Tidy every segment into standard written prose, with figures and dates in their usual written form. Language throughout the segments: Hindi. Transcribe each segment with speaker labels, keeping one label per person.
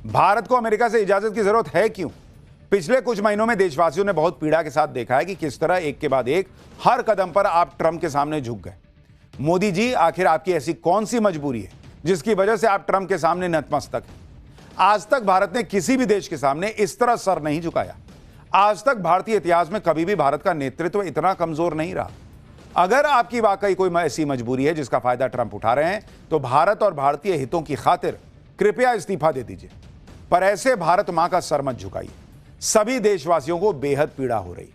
Speaker 1: भारत को अमेरिका से इजाजत की जरूरत है क्यों? पिछले कुछ महीनों में देशवासियों ने बहुत पीड़ा के साथ देखा है कि किस तरह एक के बाद एक हर कदम पर आप ट्रंप के सामने झुक गए। मोदी जी, आखिर आपकी ऐसी कौन सी मजबूरी है जिसकी वजह से आप ट्रंप के सामने नतमस्तक हैं? आज तक भारत ने किसी भी देश के सामने इस तरह सर नहीं झुकाया। आज तक भारतीय इतिहास में कभी भी भारत का नेतृत्व इतना कमजोर नहीं रहा। अगर आपकी वाकई कोई ऐसी मजबूरी है जिसका फायदा ट्रंप उठा रहे हैं, तो भारत और भारतीय हितों की खातिर कृपया इस्तीफा दे दीजिए। पर ऐसे भारत मां का सर मत झुकाइए। सभी देशवासियों को बेहद पीड़ा हो रही है।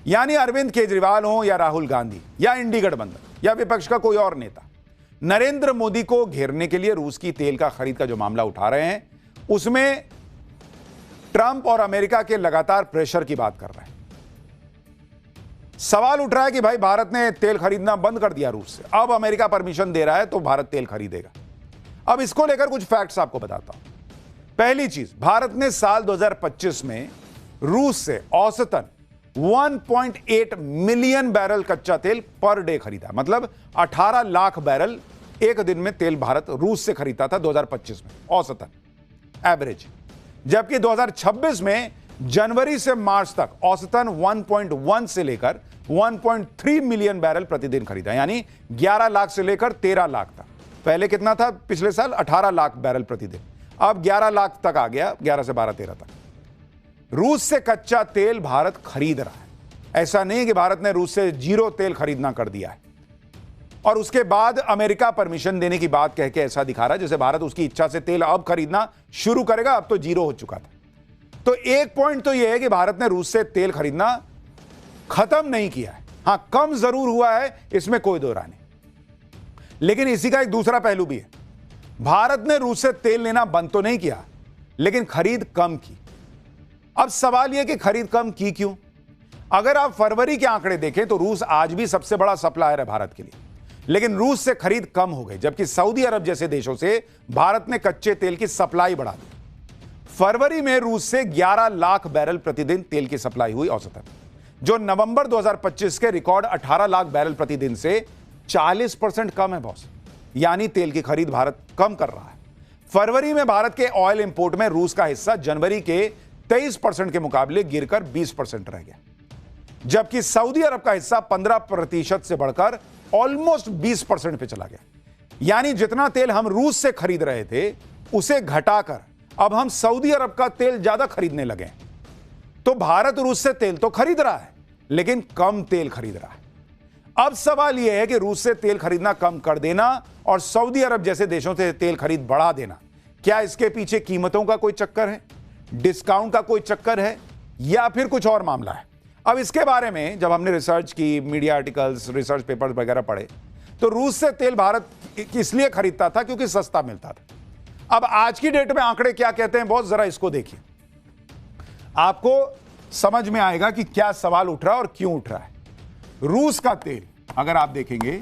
Speaker 1: यानी अरविंद केजरीवाल हो या राहुल गांधी या इंडी गठबंधन या विपक्ष का कोई और नेता, नरेंद्र मोदी को घेरने के लिए रूस की तेल का खरीद का जो मामला उठा रहे हैं, उसमें ट्रंप और अमेरिका के लगातार प्रेशर की बात कर रहे हैं। सवाल उठ रहा है कि भाई, भारत ने तेल खरीदना बंद कर दिया रूस से, अब अमेरिका परमिशन दे रहा है तो भारत तेल खरीदेगा। अब इसको लेकर कुछ फैक्ट्स आपको बताता हूं। पहली चीज, भारत ने साल 2025 में रूस से औसतन 1.8 मिलियन बैरल कच्चा तेल पर डे खरीदा। मतलब 18 लाख बैरल एक दिन में तेल भारत रूस से खरीदता था 2025 में, औसतन एवरेज। जबकि 2026 में जनवरी से मार्च तक औसतन 1.1 से लेकर 1.3 मिलियन बैरल प्रतिदिन खरीदा। यानी 11 लाख से लेकर 13 लाख तक। पहले कितना था पिछले साल? 18 लाख बैरल प्रतिदिन। अब 11 लाख तक आ गया, 11 से 12 13 तक। रूस से कच्चा तेल भारत खरीद रहा है। ऐसा नहीं कि भारत ने रूस से जीरो तेल खरीदना कर दिया है और उसके बाद अमेरिका परमिशन देने की बात कह के ऐसा दिखा रहा है जैसे भारत उसकी इच्छा से तेल अब खरीदना शुरू करेगा। अब तो जीरो हो चुका था। तो एक पॉइंट तो यह है कि भारत ने रूस से तेल खरीदना खत्म नहीं किया है। हां, कम जरूर हुआ है, इसमें कोई दो राय नहीं। लेकिन इसी का एक दूसरा पहलू भी है। भारत ने रूस से तेल लेना बंद तो नहीं किया, लेकिन खरीद कम की। अब सवाल यह कि खरीद कम की क्यों? अगर आप फरवरी के आंकड़े देखें तो रूस आज भी सबसे बड़ा सप्लायर है भारत के लिए, लेकिन रूस से खरीद कम हो गई, जबकि सऊदी अरब जैसे देशों से भारत ने कच्चे तेल की सप्लाई बढ़ा दी। फरवरी में रूस से 11 लाख बैरल प्रतिदिन तेल की सप्लाई हुई औसतन, जो नवंबर 2025 के रिकॉर्ड 18 लाख बैरल प्रतिदिन से 40% कम है बॉस। यानी तेल की खरीद भारत कम कर रहा है। फरवरी में भारत के ऑयल इंपोर्ट में रूस का हिस्सा जनवरी के 23% के मुकाबले गिरकर 20% रह गया, जबकि सऊदी अरब का हिस्सा 15% से बढ़कर ऑलमोस्ट 20% पे चला गया। यानी जितना तेल हम रूस से खरीद रहे थे उसे घटाकर अब हम सऊदी अरब का तेल ज्यादा खरीदने लगे। तो भारत रूस से तेल तो खरीद रहा है, लेकिन कम तेल खरीद रहा है। अब सवाल यह है कि रूस से तेल खरीदना कम कर देना और सऊदी अरब जैसे देशों से तेल खरीद बढ़ा देना, क्या इसके पीछे कीमतों का कोई चक्कर है, डिस्काउंट का कोई चक्कर है, या फिर कुछ और मामला है? अब इसके बारे में जब हमने रिसर्च की, मीडिया आर्टिकल्स, रिसर्च पेपर्स वगैरह पढ़े, तो रूस से तेल भारत इसलिए खरीदता था क्योंकि सस्ता मिलता था। अब आज की डेट में आंकड़े क्या कहते हैं बहुत, जरा इसको देखिए, आपको समझ में आएगा कि क्या सवाल उठ रहा है और क्यों उठ रहा है। रूस का तेल अगर आप देखेंगे,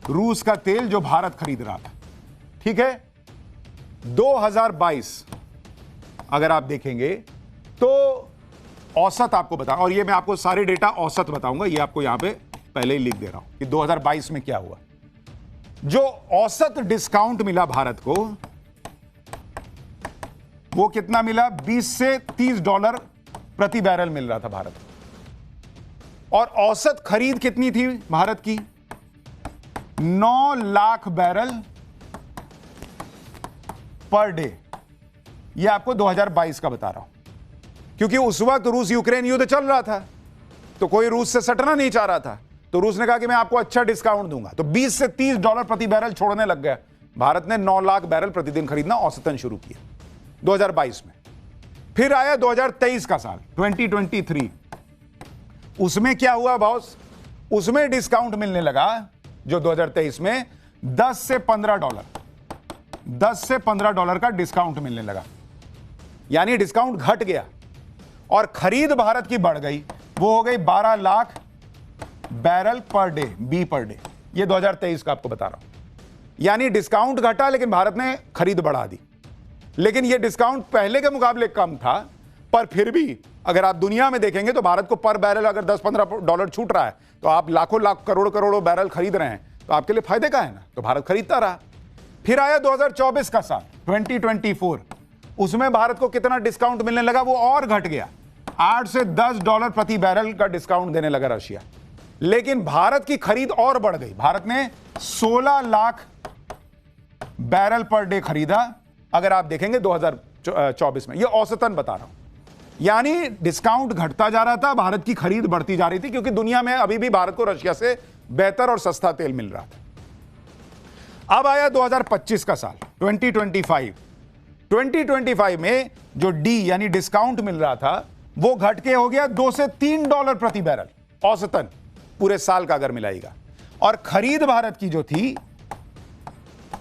Speaker 1: रूस का तेल जो भारत खरीद रहा था, ठीक है, 2022 अगर आप देखेंगे तो औसत आपको बता, और ये मैं आपको सारे डेटा औसत बताऊंगा, ये आपको यहां पे पहले ही लिख दे रहा हूं कि 2022 में क्या हुआ। जो औसत डिस्काउंट मिला भारत को वो कितना मिला? 20 से 30 डॉलर प्रति बैरल मिल रहा था भारत को। और औसत खरीद कितनी थी भारत की? 9 लाख बैरल पर डे। यह आपको 2022 का बता रहा हूं, क्योंकि उस वक्त रूस यूक्रेन युद्ध चल रहा था, तो कोई रूस से सटना नहीं चाह रहा था। तो रूस ने कहा कि मैं आपको अच्छा डिस्काउंट दूंगा, तो 20 से 30 डॉलर प्रति बैरल छोड़ने लग गया। भारत ने 9 लाख बैरल प्रतिदिन खरीदना औसतन शुरू किया 2022 में। फिर आया 2023 का साल, 2023। उसमें क्या हुआ बॉस? उसमें डिस्काउंट मिलने लगा, जो 2023 में 10 से 15 डॉलर का डिस्काउंट मिलने लगा। यानी डिस्काउंट घट गया और खरीद भारत की बढ़ गई, वो हो गई 12 lakh barrel per day, B per day. ये 2023 का आपको बता रहा हूं। यानी डिस्काउंट घटा लेकिन भारत ने खरीद बढ़ा दी। लेकिन यह डिस्काउंट पहले के मुकाबले कम था, पर फिर भी अगर आप दुनिया में देखेंगे तो भारत को पर बैरल अगर 10-15 डॉलर छूट रहा है, तो आप लाखों लाख करोड़ों बैरल खरीद रहे हैं, तो आपके लिए फायदे का है ना, तो भारत खरीदता रहा। फिर आया 2024 का साल 2024, उसमें भारत को कितना डिस्काउंट मिलने लगा, वो और घट गया, $8 से $10 प्रति बैरल का डिस्काउंट देने लगा रशिया। लेकिन भारत की खरीद और बढ़ गई, भारत ने 16 लाख बैरल पर डे खरीदा। अगर आप देखेंगे 2024 में, ये औसतन बता रहा हूं, यानी डिस्काउंट घटता जा रहा था, भारत की खरीद बढ़ती जा रही थी, क्योंकि दुनिया में अभी भी भारत को रशिया से बेहतर और सस्ता तेल मिल रहा था। अब आया 2025 का साल 2025 में जो डी यानी डिस्काउंट मिल रहा था वो घट के हो गया $2 से $3 प्रति बैरल औसतन पूरे साल का अगर मिलाएगा, और खरीद भारत की जो थी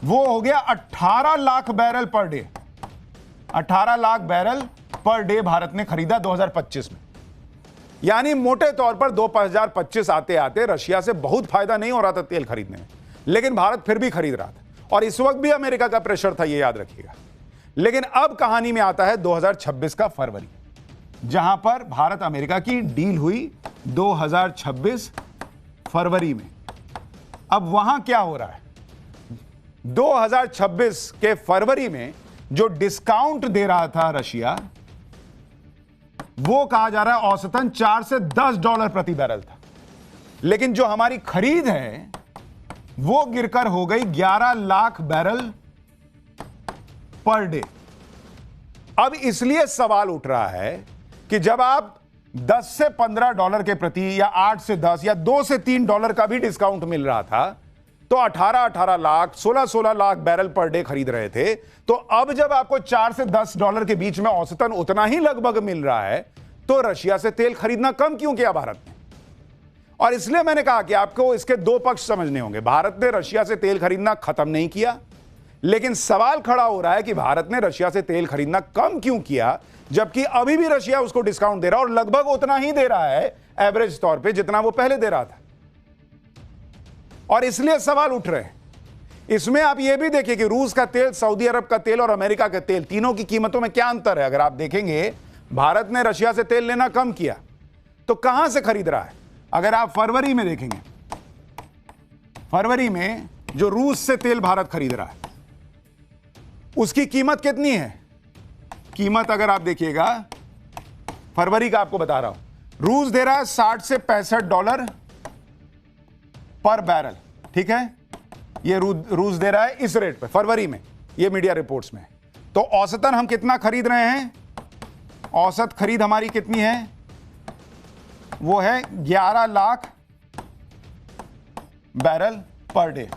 Speaker 1: वो हो गया 18 lakh barrel per day. 18 lakh barrel per day Bharat ने खरीदा 2025 में। यानी मोटे तौर पर 2025 आते आते रशिया से बहुत फायदा नहीं हो रहा था तेल खरीदने में, लेकिन भारत फिर भी खरीद रहा था, और इस वक्त भी अमेरिका का प्रेशर था, ये याद रखिएगा। लेकिन अब कहानी में आता है 2026 का फरवरी, जहां पर भारत अमेरिका की डील हुई 2026 फरवरी में। अब वहां क्या हो रहा है, 2026 के फरवरी में जो डिस्काउंट दे रहा था रशिया, वो कहा जा रहा है औसतन $4 से $10 प्रति बैरल था, लेकिन जो हमारी खरीद है वो गिरकर हो गई 11 लाख बैरल पर डे। अब इसलिए सवाल उठ रहा है कि जब आप $10 से $15 के प्रति, या 8 से 10 या $2 से $3 का भी डिस्काउंट मिल रहा था, तो 18 lakh 16 lakh barrel per day खरीद रहे थे। तो अब जब आपको $4 से $10 के बीच में औसतन उतना ही लगभग मिल रहा है, तो रशिया से तेल खरीदना कम क्यों किया भारत ने? और इसलिए मैंने कहा कि आपको इसके दो पक्ष समझने होंगे। भारत ने रशिया से तेल खरीदना खत्म नहीं किया, लेकिन सवाल खड़ा हो रहा है कि भारत ने रशिया से तेल खरीदना कम क्यों किया, जबकि अभी भी रशिया उसको डिस्काउंट दे रहा है, और लगभग उतना ही दे रहा है एवरेज तौर पे जितना वो पहले दे रहा था। और इसलिए सवाल उठ रहे हैं। इसमें आप ये भी देखिए कि रूस का तेल, सऊदी अरब का तेल और अमेरिका का तेल, तीनों की कीमतों में क्या अंतर है। अगर आप देखेंगे भारत ने रशिया से तेल लेना कम किया, तो कहां से खरीद रहा है? अगर आप फरवरी में देखेंगे, फरवरी में जो रूस से तेल भारत खरीद रहा है उसकी कीमत कितनी है? कीमत अगर आप देखिएगा, फरवरी का आपको बता रहा हूं, रूस दे रहा है $60 से $65 पर बैरल, ठीक है? ये रूस दे रहा है इस रेट पे फरवरी में, ये मीडिया रिपोर्ट्स में। तो औसतन हम कितना खरीद रहे हैं? औसत खरीद हमारी कितनी है? वो है 11 लाख बैरल पर डे,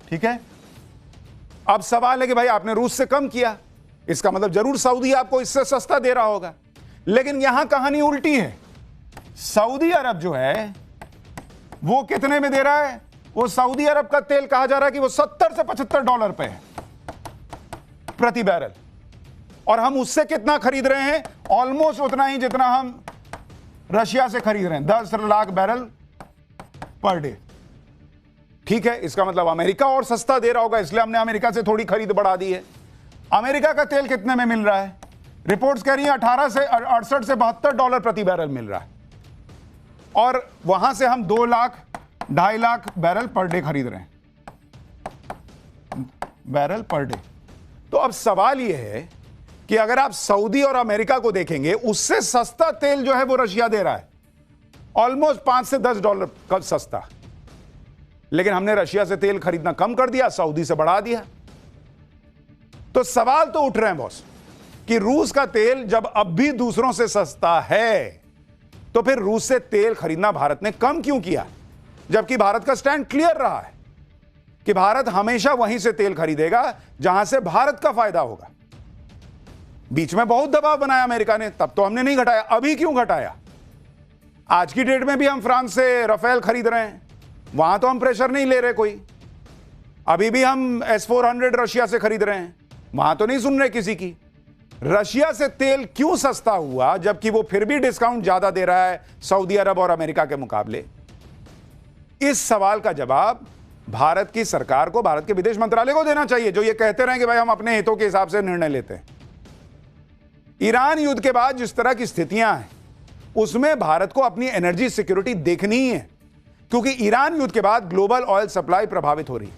Speaker 1: ठीक है? अब सवाल है कि भाई आपने रूस से कम किया, इसका मतलब जरूर सऊदी आपको इससे सस्ता दे रहा होगा। लेकिन यहां कहानी उल्टी है। सऊदी अरब जो है वो कितने में दे रहा है? वो सऊदी अरब का तेल कहा जा रहा है कि वो $70 से $75 पे है प्रति बैरल, और हम उससे कितना खरीद रहे हैं? ऑलमोस्ट उतना ही जितना हम रशिया से खरीद रहे हैं, 10 लाख बैरल पर डे, ठीक है? इसका मतलब अमेरिका और सस्ता दे रहा होगा, इसलिए हमने अमेरिका से थोड़ी खरीद बढ़ा दी है। अमेरिका का तेल कितने में मिल रहा है? रिपोर्ट्स कह रही है 18 से 68 से $72 प्रति बैरल मिल रहा है, और वहां से हम 2 lakh 2.5 lakh barrel per day खरीद रहे हैं, बैरल पर डे। तो अब सवाल यह है कि अगर आप सऊदी और अमेरिका को देखेंगे, उससे सस्ता तेल जो है वो रशिया दे रहा है, ऑलमोस्ट $5 से $10 का सस्ता। लेकिन हमने रशिया से तेल खरीदना कम कर दिया, सऊदी से बढ़ा दिया। तो सवाल तो उठ रहे हैं बॉस कि रूस का तेल जब अब भी दूसरों से सस्ता है, तो फिर रूस से तेल खरीदना भारत ने कम क्यों किया? जबकि भारत का स्टैंड क्लियर रहा है कि भारत हमेशा वहीं से तेल खरीदेगा जहां से भारत का फायदा होगा। बीच में बहुत दबाव बनाया अमेरिका ने, तब तो हमने नहीं घटाया। अभी क्यों घटाया? आज की डेट में भी हम फ्रांस से राफेल खरीद रहे हैं, वहां तो हम प्रेशर नहीं ले रहे कोई। अभी भी हम S-400 रशिया से खरीद रहे हैं, वहां तो नहीं सुन रहे किसी की। रशिया से तेल क्यों सस्ता हुआ जबकि वो फिर भी डिस्काउंट ज्यादा दे रहा है सऊदी अरब और अमेरिका के मुकाबले? इस सवाल का जवाब भारत की सरकार को, भारत के विदेश मंत्रालय को देना चाहिए, जो ये कहते रहे कि भाई हम अपने हितों के हिसाब से निर्णय लेते हैं। ईरान युद्ध के बाद जिस तरह की स्थितियां हैं, उसमें भारत को अपनी एनर्जी सिक्योरिटी देखनी ही है, क्योंकि ईरान युद्ध के बाद ग्लोबल ऑयल सप्लाई प्रभावित हो रही है।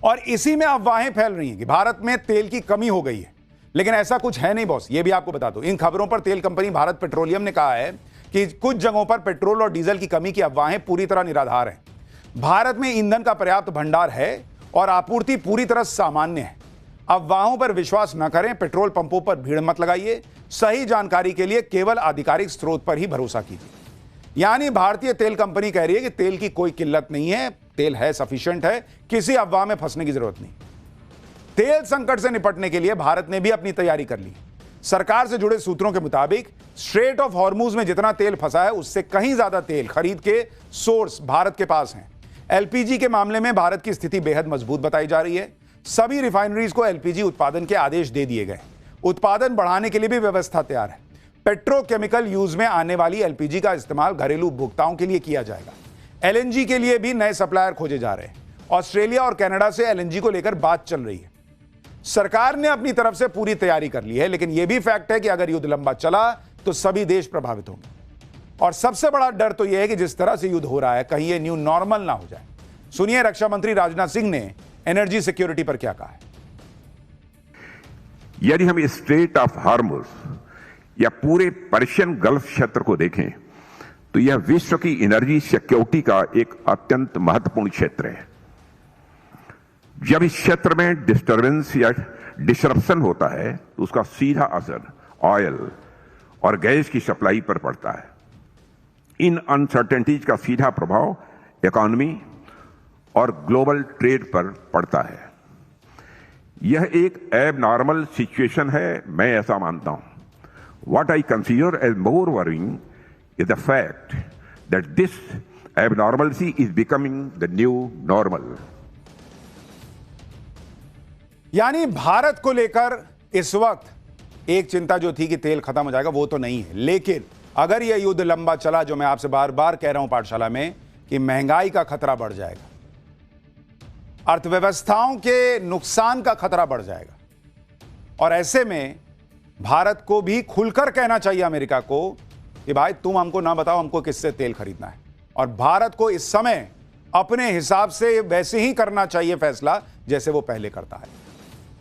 Speaker 1: और इसी में अफवाहें फैल रही हैं कि भारत में तेल की कमी हो गई है, लेकिन ऐसा कुछ है नहीं बॉस। ये भी आपको बता दूं, इन खबरों पर तेल कंपनी भारत पेट्रोलियम ने कहा है कि कुछ जगहों पर पेट्रोल और डीजल की कमी की अफवाहें पूरी तरह निराधार हैं। भारत में ईंधन का पर्याप्त भंडार है और आपूर्ति पूरी तरह सामान्य है। अफवाहों पर विश्वास न करें, पेट्रोल पंपों पर भीड़ मत लगाइए, सही जानकारी के लिए केवल आधिकारिक स्रोत पर ही भरोसा कीजिए। यानी भारतीय तेल कंपनी कह रही है कि तेल की कोई किल्लत नहीं है, तेल है, सफिशिएंट है, किसी अफवाह में फंसने की जरूरत नहीं। तेल संकट से निपटने के लिए भारत ने भी अपनी तैयारी कर ली। सरकार से जुड़े सूत्रों के मुताबिक स्ट्रेट ऑफ हॉर्मुज में जितना तेल फंसा है उससे कहीं ज्यादा तेल खरीद के सोर्स भारत के पास हैं। एलपीजी के मामले में भारत की स्थिति बेहद मजबूत बताई जा रही है। सभी रिफाइनरीज को एलपीजी उत्पादन के आदेश दे दिए गए। उत्पादन बढ़ाने के लिए भी व्यवस्था तैयार है। पेट्रोकेमिकल यूज में आने वाली एलपीजी का इस्तेमाल घरेलू उपभोक्ताओं के लिए किया जाएगा। एलएनजी के लिए भी नए सप्लायर खोजे जा रहे हैं। ऑस्ट्रेलिया और कनाडा से एलएनजी को लेकर बात चल रही है। सरकार ने अपनी तरफ से पूरी तैयारी कर ली है, लेकिन यह भी फैक्ट है कि अगर युद्ध लंबा चला तो सभी देश प्रभावित होंगे। और सबसे बड़ा डर तो यह है कि जिस तरह से युद्ध हो रहा है, कहीं यह न्यू नॉर्मल ना हो जाए। सुनिए रक्षा मंत्री राजनाथ सिंह ने एनर्जी सिक्योरिटी पर क्या कहा है।
Speaker 2: यदि हम स्ट्रेट ऑफ हार्मुज या पूरे पर्शियन गल्फ क्षेत्र को देखें तो यह विश्व की एनर्जी सिक्योरिटी का एक अत्यंत महत्वपूर्ण क्षेत्र है। जब इस क्षेत्र में डिस्टर्बेंस या डिसरप्शन होता है तो उसका सीधा असर ऑयल और गैस की सप्लाई पर पड़ता है। इन अनसर्टेनिटीज का सीधा प्रभाव इकोनॉमी और ग्लोबल ट्रेड पर पड़ता है। यह एक एबनॉर्मल सिचुएशन है, मैं ऐसा मानता हूं। What I consider as more worrying is the fact that this abnormality is becoming the new normal.
Speaker 1: यानी भारत को लेकर इस वक्त एक चिंता जो थी कि तेल खत्म हो जाएगा, वो तो नहीं है। लेकिन अगर यह युद्ध लंबा चला, जो मैं आपसे बार बार कह रहा हूं पाठशाला में, कि महंगाई का खतरा बढ़ जाएगा, अर्थव्यवस्थाओं के नुकसान का खतरा बढ़ जाएगा। और ऐसे में भारत को भी खुलकर कहना चाहिए अमेरिका को कि भाई तुम हमको ना बताओ हमको किससे तेल खरीदना है। और भारत को इस समय अपने हिसाब से वैसे ही करना चाहिए फैसला जैसे वो पहले करता है।